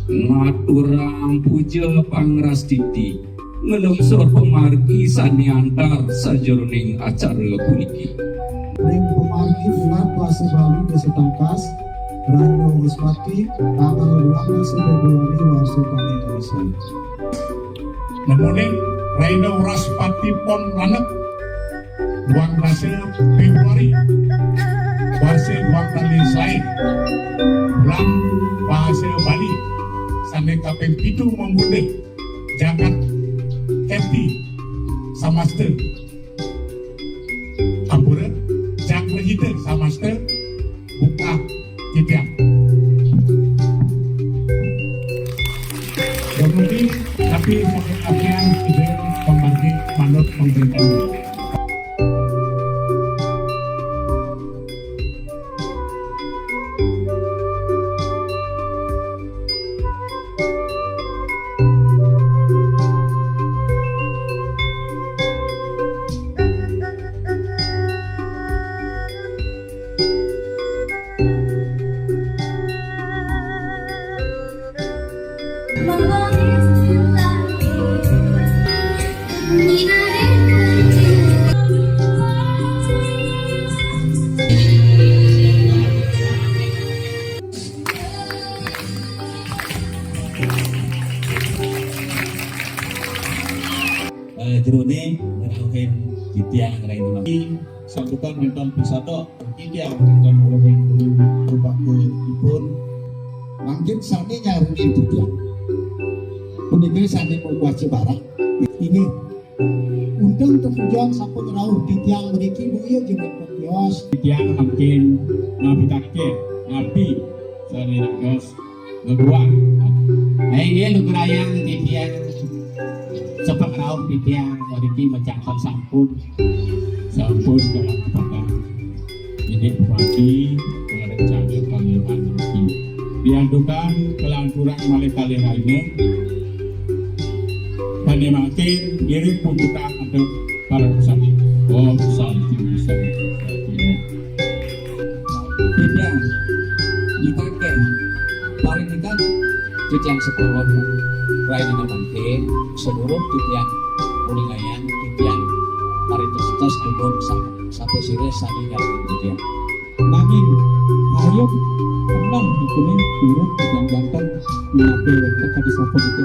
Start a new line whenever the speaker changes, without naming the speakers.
ngaturang puja pangrastiti ngelungsor pemargi saniantar sajroning acara puniki.
Ring pemargi ular kelas Bali Desa Tangkas Rano Waspati tanggal 12 Februari warso Indonesia.
Namunin Rano Waspati pon lanek 12 Februari warso Indonesia bulan bahasa Bali sampai kaping pitu membunuh jagat Happy Samaster Ampura Jack Register Samaster buka kita kemudian tapi pengertian itu pembagi manut pemerintah.
Jerone ngerahin kitiang ngerahin lagi satukan menton pisato kitiang menton ngerahin berbaku ipun mungkin sani nyari kitiang uniknya sani membuat barang ini untuk tujuan sampun rauh kitiang beriki buya jangan pertios kitiang mungkin nabi takdir nabi sani nakos ngebuang nah ini lu kerayang kitiang sebab raut titiang meriki mencatat sampun dalam kepada ini bupati merencana pemilihan nanti diadukan kelancuran malekali lainnya dan makin mirip pembuka untuk para pesani salju
Titiang dipakai paling kan titiang sepuluh lainnya nanti seluruh titiang uningayan titiang paritos album sampai sire sani nyalain titiang
nanging ayo tenang ikunin buruk dan jantan di apel teka di samping itu